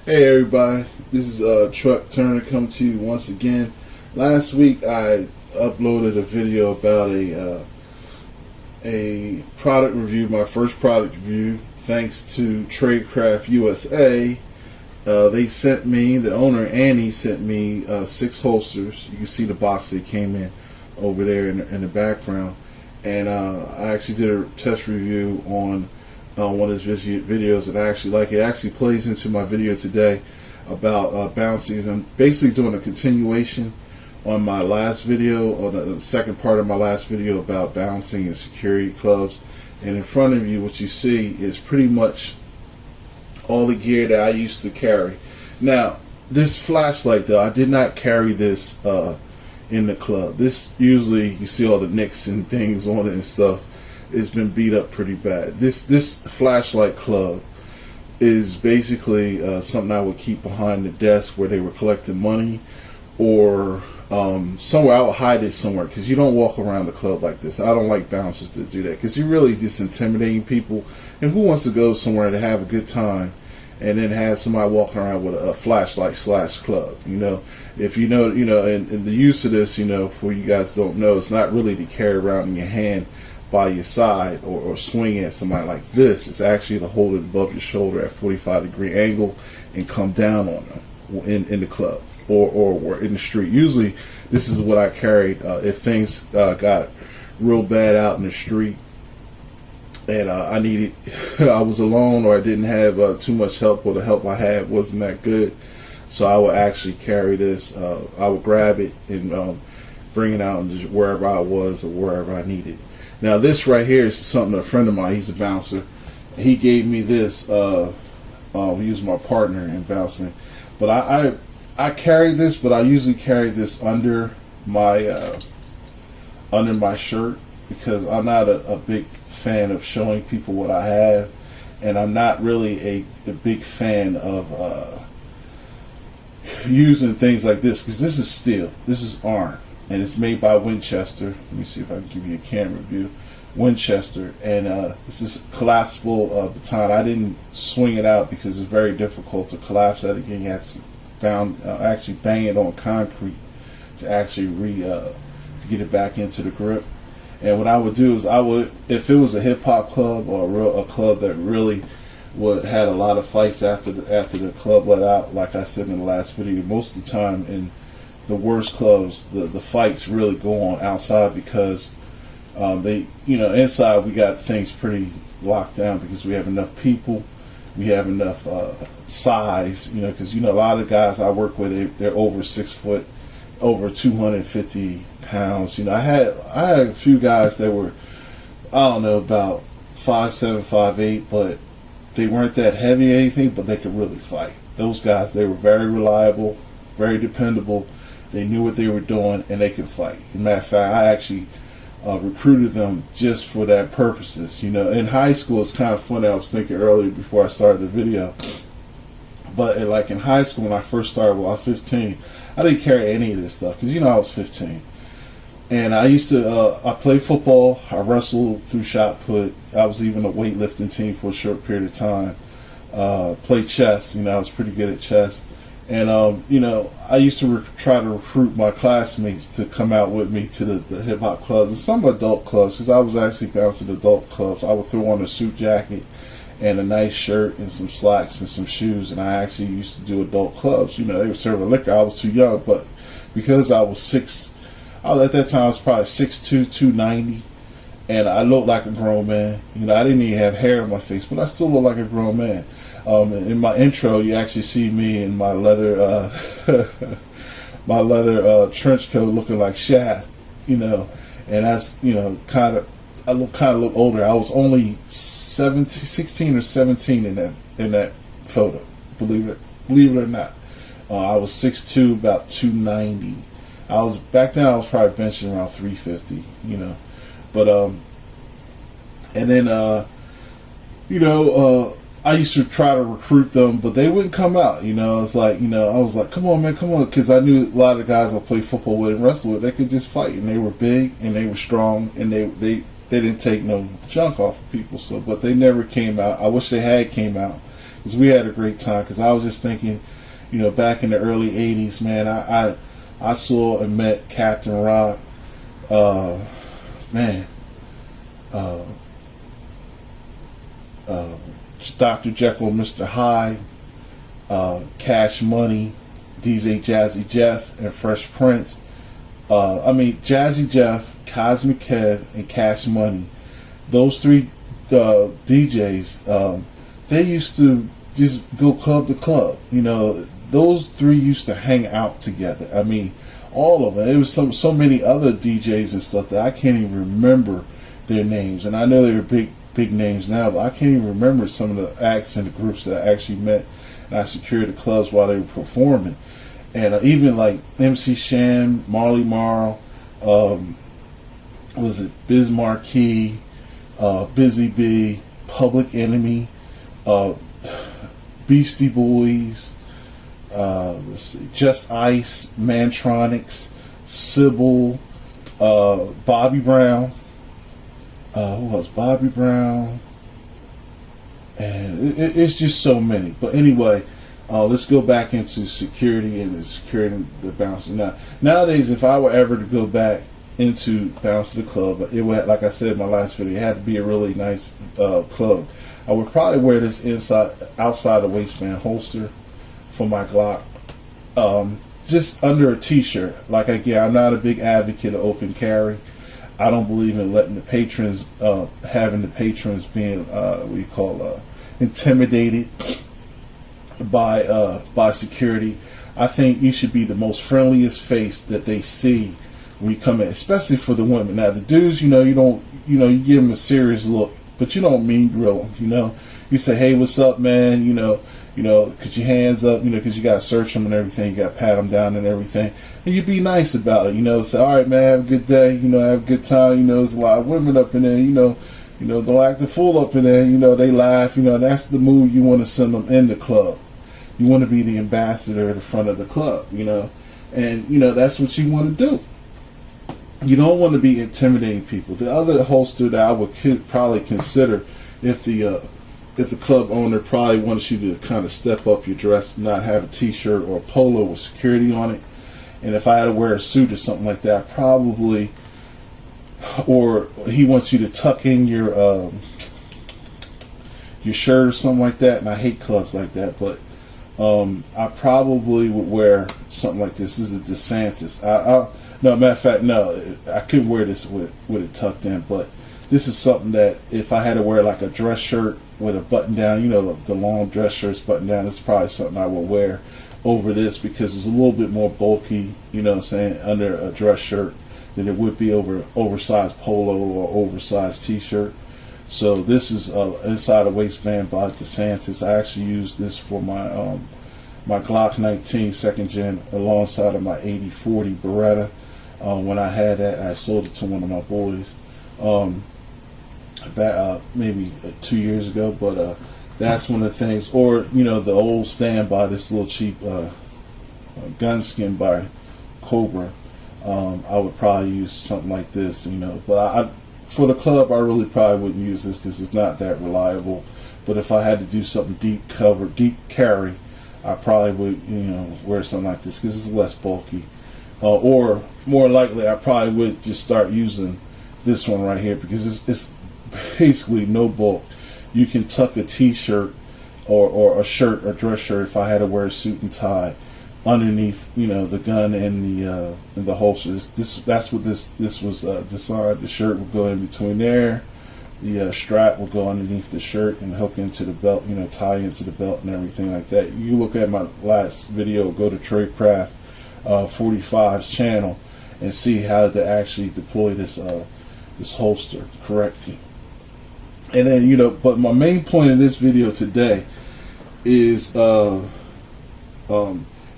Hey everybody, this is Truck Turner coming to you once again. Last week I uploaded a video about a product review, my first product review, thanks to Tradecraft USA. They sent me, the owner Annie sent me 6 holsters. You can see the box they came in over there in the background. And I actually did a test review on one of his videos that I actually like. It actually plays into my video today about bouncing. I'm basically doing a continuation on my last video, or the second part of my last video about bouncing and security clubs. And in front of you, what you see is pretty much all the gear that I used to carry. Now, this flashlight though, I did not carry this in the club. This, usually you see all the nicks and things on it and stuff. It's been beat up pretty bad. This flashlight club is basically something I would keep behind the desk where they were collecting money, or somewhere. I would hide it somewhere, because you don't walk around the club like this. I don't like bouncers to do that, because you're really just intimidating people. And who wants to go somewhere to have a good time and then have somebody walking around with a flashlight / club? You know, if you know, and the use of this, for you guys don't know, it's not really to carry around in your hand by your side, or swing at somebody like this. It's actually to hold it above your shoulder at 45-degree angle and come down on them in the club or in the street. Usually this is what I carried if things got real bad out in the street and I needed I was alone, or I didn't have too much help, or the help I had wasn't that good. So I would actually carry this. I would grab it and bring it out and just wherever I was or wherever I needed. Now this right here is something a friend of mine, he's a bouncer, he gave me this. He was my partner in bouncing, but I carry this, but I usually carry this under my shirt, because I'm not a big fan of showing people what I have, and I'm not really a big fan of using things like this, because this is steel, this is iron, and it's made by Winchester. Let me see if I can give you a camera view. Winchester, and this is collapsible baton. I didn't swing it out because it's very difficult to collapse that again. You have to actually bang it on concrete to actually to get it back into the grip. And what I would do is, if it was a hip hop club, or a club that really had a lot of fights after the club let out, like I said in the last video, most of the time in the worst clubs, the fights really go on outside, because inside we got things pretty locked down, because we have enough people, we have enough size, because a lot of guys I work with, they're over 6 foot, over 250 pounds. I had a few guys that were, I don't know, about 5'7", 5'8", but they weren't that heavy or anything, but they could really fight. Those guys, they were very reliable, very dependable. They knew what they were doing, and they could fight. As a matter of fact, I actually recruited them just for that purposes. In high school, it's kind of funny. I was thinking earlier before I started the video, but like in high school when I first started, when I was 15, I didn't carry any of this stuff, because I was 15, and I used to I played football, I wrestled through shot put, I was even a weightlifting team for a short period of time, played chess. I was pretty good at chess. And, I used to try to recruit my classmates to come out with me to the hip-hop clubs and some adult clubs, because I was actually bouncing adult clubs. I would throw on a suit jacket and a nice shirt and some slacks and some shoes, and I actually used to do adult clubs. They were serving liquor. I was too young, but because I was at that time I was probably 6'2", 290, and I looked like a grown man. I didn't even have hair on my face, but I still looked like a grown man. In my intro, you actually see me in my leather, trench coat, looking like Shaft, and that's I look older. I was only 16 or 17 in that photo. Believe it or not, I was 6'2", about 290. Back then I was probably benching around 350, but and then I used to try to recruit them, but they wouldn't come out. It's like, I was like, come on, man, come on. Because I knew a lot of guys I played football with and wrestled with, they could just fight. And they were big, and they were strong, and they didn't take no junk off of people. So, but they never came out. I wish they had came out, because we had a great time. Because I was just thinking, back in the early '80s, man, I saw and met Captain Rock, man, Dr. Jekyll, Mr. Hyde, Cash Money, DJ Jazzy Jeff, and Fresh Prince. Jazzy Jeff, Cosmic Kev, and Cash Money. Those three DJs, they used to just go club to club. Those three used to hang out together. All of them. There was so many other DJs and stuff that I can't even remember their names. And I know they're big names now, but I can't even remember some of the acts and the groups that I actually met and I secured the clubs while they were performing. And even like MC Shan, Marley Marl, was it Biz Marquee, Busy Bee, Public Enemy, Beastie Boys, let's see, Just Ice, Mantronics, Sybil, Bobby Brown. Who else? Bobby Brown. And it's just so many. But anyway, let's go back into security and securing the bouncing. Nowadays, if I were ever to go back into Bounce the Club, it would, like I said in my last video, it had to be a really nice club. I would probably wear this outside the waistband holster for my Glock, just under a t-shirt. I'm not a big advocate of open carry. I don't believe in letting the patrons, having the patrons being intimidated by security. I think you should be the most friendliest face that they see when you come in, especially for the women. Now the dudes, you give them a serious look, but you don't mean grill them. You say, hey, what's up, man? Put your hands up, because you got to search them and everything. You got to pat them down and everything. And you be nice about it, say, all right, man, have a good day, have a good time. There's a lot of women up in there, don't act a fool up in there. They laugh, that's the mood you want to send them in the club. You want to be the ambassador at the front of the club, and, that's what you want to do. You don't want to be intimidating people. The other holster that I would probably consider if the club owner probably wants you to kind of step up your dress, not have a t-shirt or a polo with security on it. And if I had to wear a suit or something like that, probably, or he wants you to tuck in your shirt or something like that. And I hate clubs like that, but I probably would wear something like this. This is a DeSantis. No, matter of fact, no, I couldn't wear this with it tucked in, but this is something that if I had to wear like a dress shirt with a button down, the long dress shirts button down, it's probably something I would wear over this because it's a little bit more bulky, under a dress shirt than it would be over oversized polo or oversized t-shirt. So this is inside a waistband by DeSantis. I actually used this for my my Glock 19 second gen alongside of my 8040 Beretta. When I had that, I sold it to one of my boys maybe 2 years ago, but that's one of the things. Or the old standby, this little cheap gun skin by Cobra. I would probably use something like this, but for the club I really probably wouldn't use this because it's not that reliable. But if I had to do something deep carry, I probably would wear something like this because it's less bulky. Or more likely I probably would just start using this one right here because it's basically no bulk. You can tuck a t-shirt or a shirt or dress shirt if I had to wear a suit and tie underneath the gun and the holsters. That's what this was designed. The shirt would go in between there, the strap will go underneath the shirt and hook into the belt, tie into the belt and everything like that. You look at my last video, go to Tradecraft 45's channel and see how to actually deploy this holster correctly. And then but my main point of this video today is the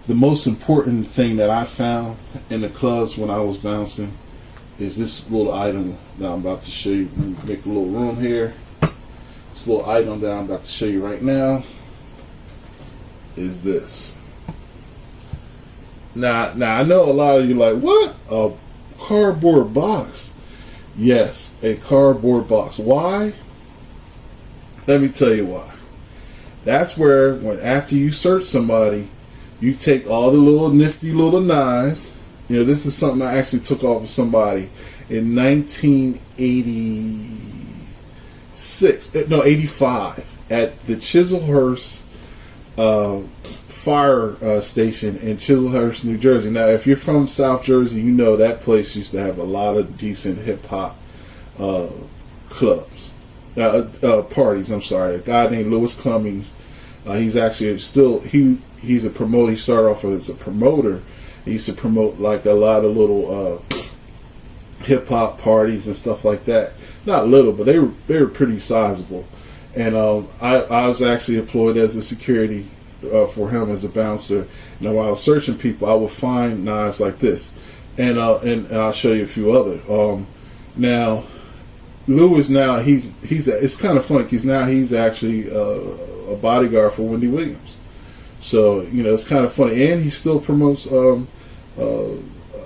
most important thing that I found in the clubs when I was bouncing is this little item that I'm about to show you. Let me make a little room here. This little item that I'm about to show you right now is this. Now I know a lot of you like, what? A cardboard box. Yes, a cardboard box. Why? Let me tell you why. That's where, when after you search somebody, you take all the little nifty little knives. You know, this is something I actually took off of somebody in 85 at the Chislehurst fire station in Chislehurst, New Jersey. Now, if you're from South Jersey, you know that place used to have a lot of decent hip hop clubs, parties. I'm sorry, a guy named Louis Cummings. He's actually still he's a promoter. He started off as a promoter. He used to promote like a lot of little hip hop parties and stuff like that. Not little, but they were pretty sizable. And I was actually employed as a security for him as a bouncer. Now, while I was searching people, I would find knives like this, and I'll show you a few other. Now, Lewis, now he's it's kind of funny because now he's actually a bodyguard for Wendy Williams. So, you know, it's kind of funny, and he still promotes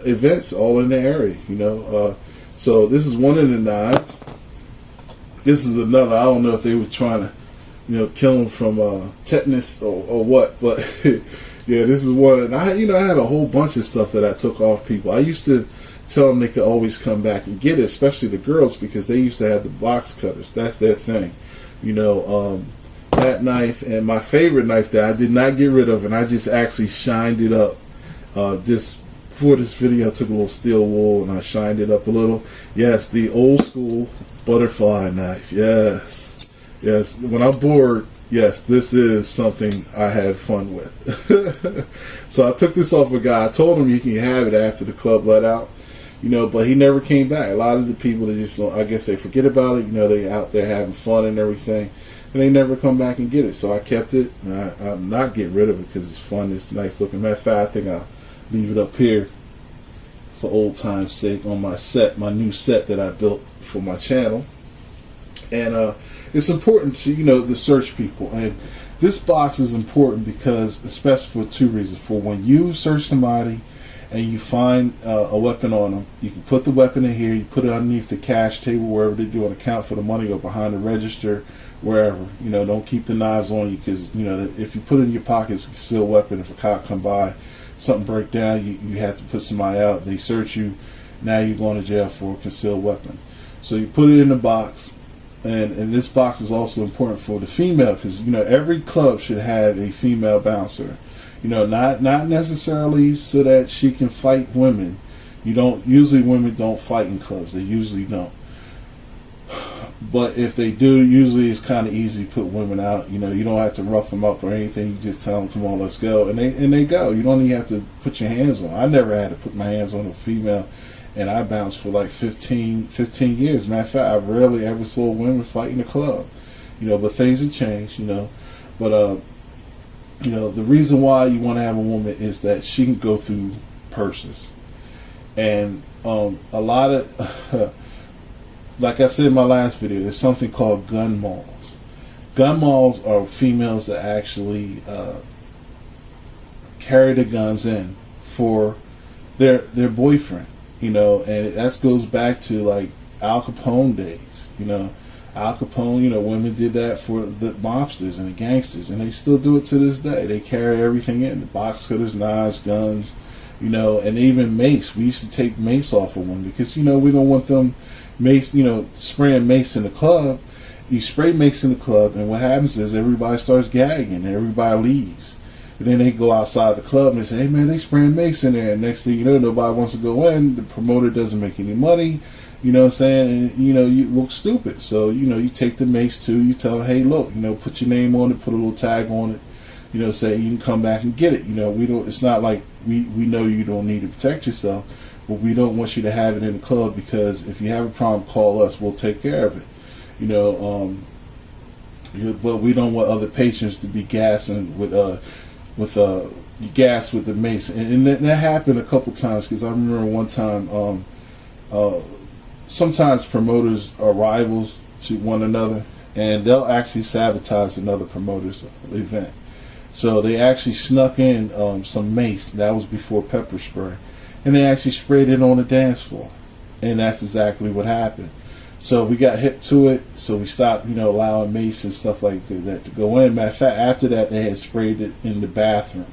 events all in the area. You know, so this is one of the knives. This is another. I don't know if they were trying to, you know, kill him from tetanus or what, but yeah, this is one. And I had a whole bunch of stuff that I took off people. I used to tell them they could always come back and get it, especially the girls, because they used to have the box cutters. That's their thing, you know. That knife and my favorite knife that I did not get rid of, and I just actually shined it up. Just for this video, I took a little steel wool and I shined it up a little. Yes, the old school butterfly knife. Yes. When I'm bored, yes, this is something I had fun with. So I took this off a guy. I told him you can have it after the club let out, you know, but he never came back. A lot of the people, they just, I guess they forget about it. You know, they out there having fun and everything, and they never come back and get it. So I kept it, and I'm not getting rid of it because it's fun. It's nice looking. Matter of fact, I think I'll leave it up here for old time's sake on my set, my new set that I built for my channel. And it's important to, you know, to search people. And this box is important because, especially for two reasons. For when you search somebody and you find a weapon on them, you can put the weapon in here, you put it underneath the cash table, wherever they do an account for the money, or behind the register, wherever. You know, don't keep the knives on you, because, you know, if you put it in your pocket, it's a concealed weapon. If a cop come by, something break down, you have to put somebody out, they search you, now you're going to jail for a concealed weapon. So you put it in the box. And this box is also important for the female, because, you know, every club should have a female bouncer. You know, not necessarily so that she can fight women. Usually women don't fight in clubs. They usually don't. But if they do, usually it's kind of easy to put women out. You know, you don't have to rough them up or anything. You just tell them, come on, let's go. And they go. You don't even have to put your hands on. I never had to put my hands on a female. And I bounced for like 15 years. Matter of fact, I rarely ever saw women fight in a club. You know, but things have changed, you know. But, you know, the reason why you want to have a woman is that she can go through purses. And a lot of, like I said in my last video, there's something called gun malls. Gun malls are females that actually carry the guns in for their boyfriend. You know, and that goes back to like Al Capone days. You know, Al Capone, you know, women did that for the mobsters and the gangsters, and they still do it to this day. They carry everything in, the box cutters, knives, guns, you know, and even mace. We used to take mace off of them because, you know, we don't want them mace, you know, spraying mace in the club. You spray mace in the club, and what happens is everybody starts gagging and everybody leaves. And then they go outside the club and they say, hey man, they spraying mace in there. And next thing you know, nobody wants to go in. The promoter doesn't make any money. You know what I'm saying? And, you know, you look stupid. So, you know, you take the mace too. You tell them, hey, look, you know, put your name on it, put a little tag on it. You know, say you can come back and get it. You know, we don't. It's not like we know you don't need to protect yourself, but we don't want you to have it in the club, because if you have a problem, call us. We'll take care of it. You know, but we don't want other patrons to be gassing with gas with the mace, and that happened a couple times, because I remember one time, sometimes promoters are rivals to one another, and they'll actually sabotage another promoter's event. So they actually snuck in some mace. That was before pepper spray, and they actually sprayed it on the dance floor, and that's exactly what happened. So we got hip to it. So we stopped, allowing mace and stuff like that to go in. Matter of fact, after that, they had sprayed it in the bathroom.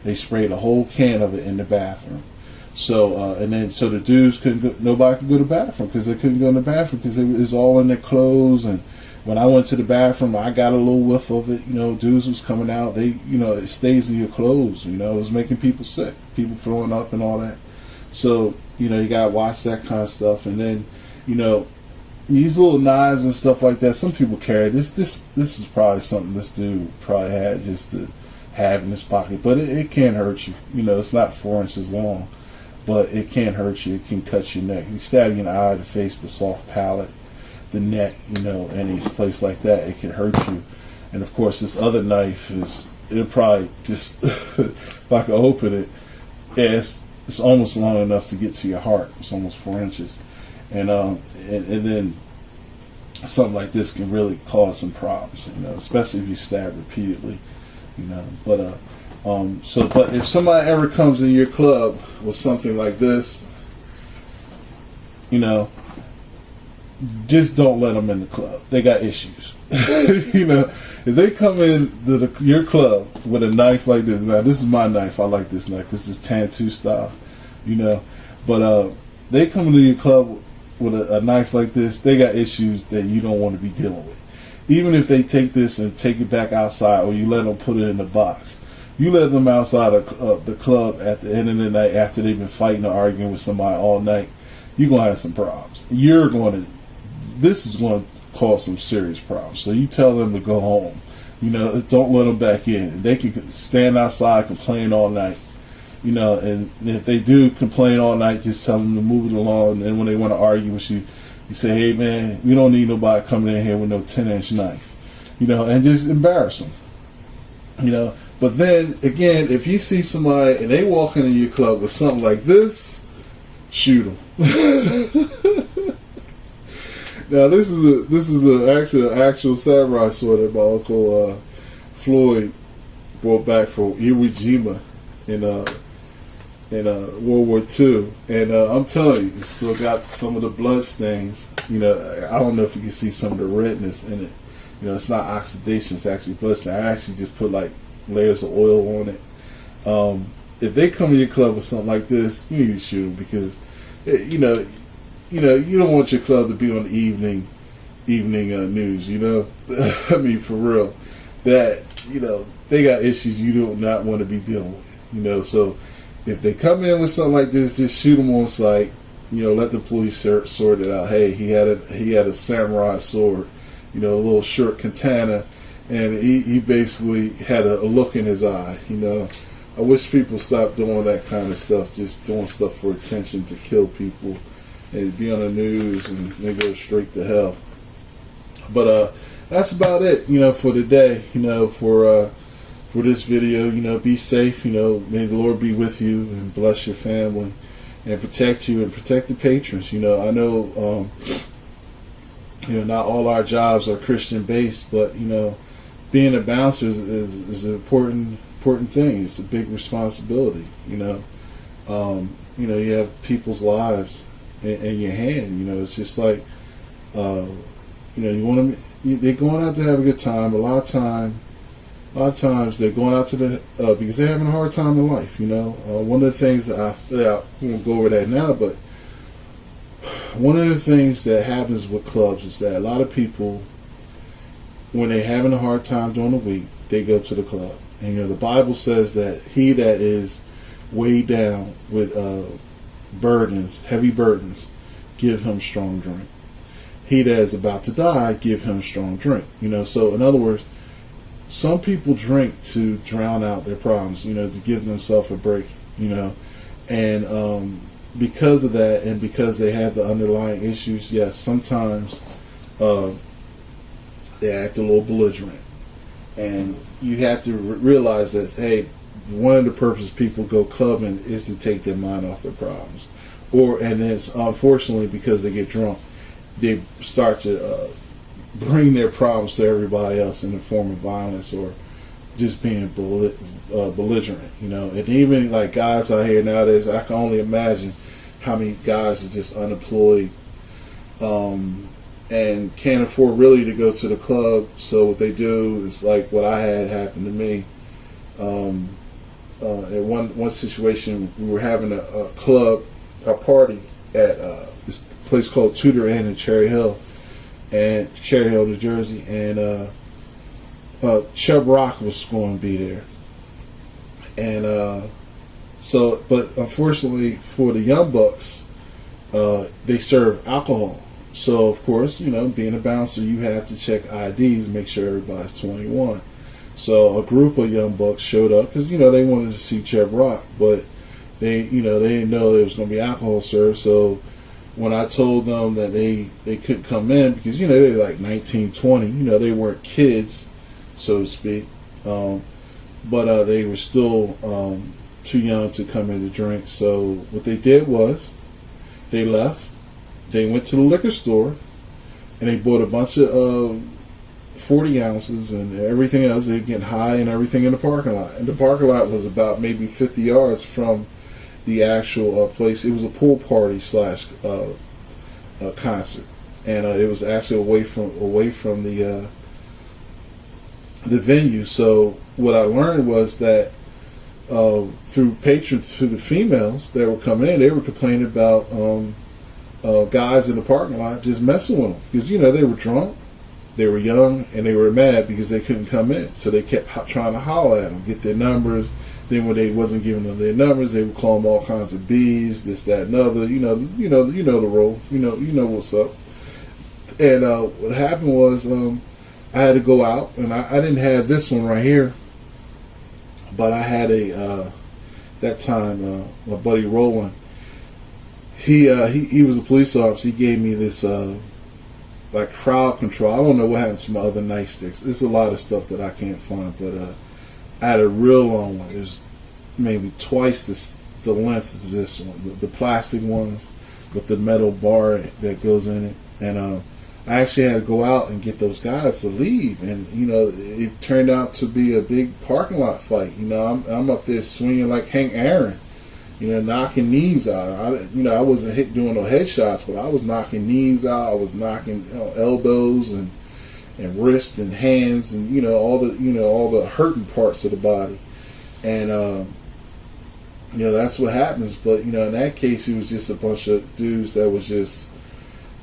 They sprayed a whole can of it in the bathroom. So so the dudes couldn't go, nobody could go to the bathroom because they couldn't go in the bathroom because it was all in their clothes. And when I went to the bathroom, I got a little whiff of it. Dudes was coming out. They, it stays in your clothes. It was making people sick, people throwing up and all that. So you gotta watch that kind of stuff. And then these little knives and stuff like that. Some people carry this. This is probably something this dude probably had just to have in his pocket, but it can't hurt you. It's not 4 inches long. But it can't hurt you. It can cut your neck. You stab you in the eye, the face, the soft palate, the neck, any place like that, it can hurt you. And of course, this other knife it'll probably just, if I could open it, it's almost long enough to get to your heart. It's almost 4 inches. And then something like this can really cause some problems, especially if you stab repeatedly, But but if somebody ever comes in your club with something like this, just don't let them in the club. They got issues. If they come in your club with a knife like this, now this is my knife. I like this knife. This is Tantu style, But they come into your club with a knife like this, they got issues that you don't want to be dealing with. Even if they take this and take it back outside, or you let them put it in the box. You let them outside of the club at the end of the night after they've been fighting or arguing with somebody all night, you're going to have some problems. This is going to cause some serious problems. So you tell them to go home. Don't let them back in. They can stand outside, complain all night. And if they do complain all night, just tell them to move it along. And then when they want to argue with you, you say, hey man, we don't need nobody coming in here with no 10-inch knife. And just embarrass them. But then again, if you see somebody and they walk into your club with something like this, shoot them. Now this is actually an actual samurai sword that my uncle Floyd brought back from Iwo Jima in World War II, and I'm telling you, it's still got some of the blood stains. I don't know if you can see some of the redness in it. It's not oxidation; it's actually blood stain. I actually just put like layers of oil on it. If they come to your club with something like this, you need to shoot them because, you don't want your club to be on the evening news. I mean, for real, that they got issues you do not want to be dealing with. So if they come in with something like this, just shoot them on sight. Let the police sort it out. Hey, he had a samurai sword, a little short katana. And he basically had a look in his eye. I wish people stopped doing that kind of stuff, just doing stuff for attention to kill people and be on the news and they go straight to hell. But that's about it, for today. For this video, be safe. May the Lord be with you and bless your family and protect you and protect the patrons. I know not all our jobs are Christian based, but being a bouncer is an important thing. It's a big responsibility. You have people's lives in your hand. It's just like you want them. They're going out to have a good time. A lot of times they're going out to because they're having a hard time in life. One of the things that I won't go over that now, but one of the things that happens with clubs is that a lot of people, when they're having a hard time during the week, they go to the club. And the Bible says that he that is weighed down with heavy burdens, give him strong drink. He that is about to die, give him strong drink. So in other words, some people drink to drown out their problems, to give themselves a break, and because of that, and because they have the underlying issues, yes, sometimes they act a little belligerent. And you have to realize that, hey, one of the purposes people go clubbing is to take their mind off their problems. And it's unfortunately because they get drunk, they start to bring their problems to everybody else in the form of violence or just being belligerent, And even like guys out here nowadays, I can only imagine how many guys are just unemployed, and can't afford really to go to the club. So what they do is like what I had happen to me. In one situation, we were having a party at this place called Tudor Inn in Cherry Hill, New Jersey, and Chubb Rock was going to be there, and but unfortunately for the Young Bucks, they serve alcohol. So of course, being a bouncer, you have to check IDs, make sure everybody's 21. So a group of Young Bucks showed up because they wanted to see Chubb Rock, but they didn't know there was going to be alcohol served. So when I told them that they couldn't come in because they're like 19, 20, they weren't kids, so to speak, but they were still too young to come in to drink. So what they did was they left. They went to the liquor store and they bought a bunch of 40 ounces and everything else. They were getting high and everything in the parking lot. And the parking lot was about maybe 50 yards from the actual place. It was a pool party / concert, and it was actually away from the venue. So what I learned was that through the females that were coming in, they were complaining about guys in the parking lot just messing with them because they were drunk, they were young, and they were mad because they couldn't come in. So they kept trying to holler at them, get their numbers. Then when they wasn't giving them their numbers, they would call them all kinds of B's, this, that, and other. You know the role. You know what's up. And what happened was I had to go out, and I didn't have this one right here, but I had that time my buddy Roland. He was a police officer. He gave me this like crowd control. I don't know what happened to my other nightsticks. There's a lot of stuff that I can't find, but I had a real long one. It was maybe twice the length of this one, the plastic ones with the metal bar that goes in it. And I actually had to go out and get those guys to leave, and it turned out to be a big parking lot fight. I'm up there swinging like Hank Aaron. Knocking knees out. I wasn't doing no headshots, but I was knocking knees out. I was knocking elbows and wrists and hands and all the hurting parts of the body. And that's what happens. But in that case, it was just a bunch of dudes that was just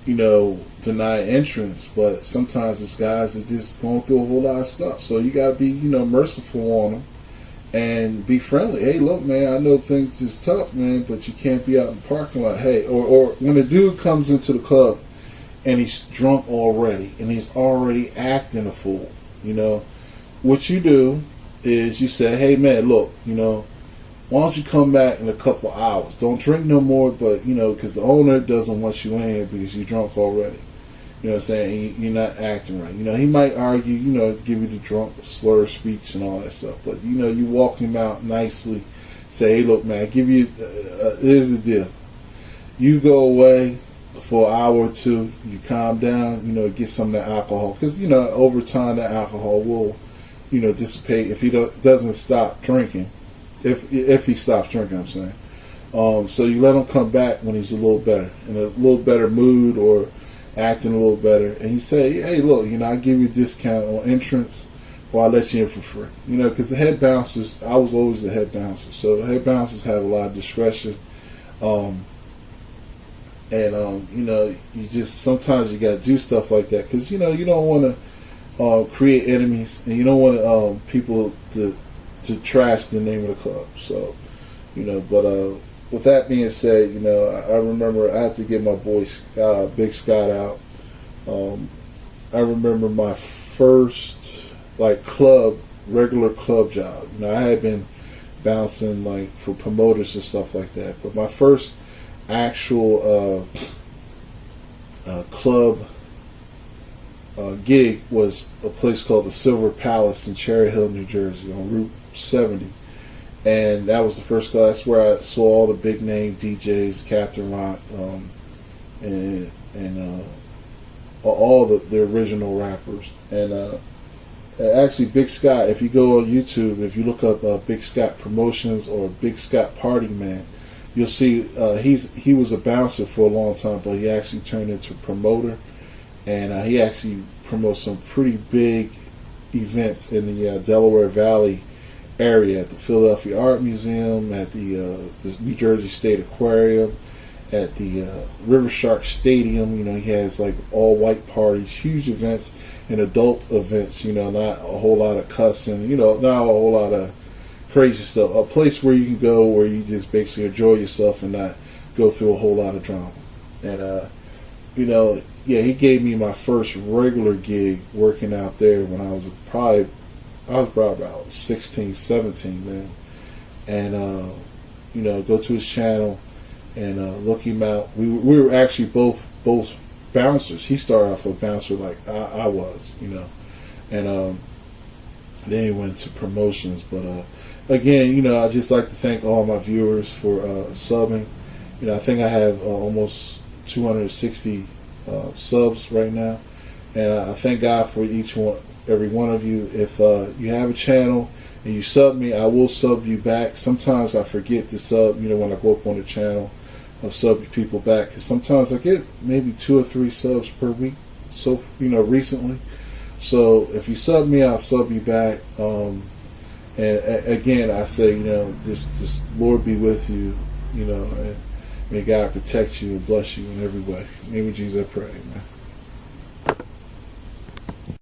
deny entrance. But sometimes it's guys that just going through a whole lot of stuff. So you gotta be merciful on them. And be friendly. Hey, look, man, I know things is tough, man, but you can't be out in the parking lot. Hey, or when a dude comes into the club and he's drunk already and he's already acting a fool, what you do is you say, hey, man, look, why don't you come back in a couple hours? Don't drink no more, but, because the owner doesn't want you in here because you're drunk already. You know what I'm saying? You're not acting right. He might argue, give you the drunk slur of speech and all that stuff. But, you walk him out nicely. Say, hey, look, man, here's the deal. You go away for an hour or two. You calm down, get some of that alcohol. Because, over time, that alcohol will, dissipate if he doesn't stop drinking. If he stops drinking, I'm saying. So you let him come back when he's a little better, in a little better mood or acting a little better, and you say, hey, look, I give you a discount on entrance, or I let you in for free. Because the head bouncers, I was always the head bouncer, so the head bouncers have a lot of discretion, you just sometimes you got to do stuff like that because you don't want to create enemies, and you don't want people to trash the name of the club. So, but with that being said, I remember I had to get my boy Big Scott out. I remember my first regular club job. I had been bouncing for promoters and stuff like that, but my first actual club gig was a place called the Silver Palace in Cherry Hill, New Jersey, on Route 70. And that was the first club. That's where I saw all the big name DJs, Captain Rock, and all the original rappers. And actually, Big Scott, if you go on YouTube, if you look up Big Scott Promotions or Big Scott Party Man, you'll see he was a bouncer for a long time, but he actually turned into a promoter, and he actually promotes some pretty big events in the Delaware Valley area, at the Philadelphia Art Museum, at the New Jersey State Aquarium, at the River Shark Stadium. You know, he has like all white parties, huge events, and adult events. You know, not a whole lot of cussing. You know, not a whole lot of crazy stuff. A place where you can go where you just basically enjoy yourself and not go through a whole lot of drama. And you know, yeah, he gave me my first regular gig working out there when I was probably about 16, 17 then. And you know, go to his channel and look him out. We were actually both bouncers. He started off a bouncer like I was, you know, and then he went to promotions. But again, you know, I just like to thank all my viewers for subbing. You know, I think I have almost 260 subs right now, and I thank God for every one of you. If you have a channel and you sub me, I will sub you back. Sometimes I forget to sub, you know, when I go up on the channel, I'll sub people back, because sometimes I get maybe 2 or 3 subs per week, so, you know, recently. So if you sub me, I'll sub you back. And again, I say, you know, this Lord be with you, you know, and may God protect you and bless you in every way. In the name of Jesus I pray, amen.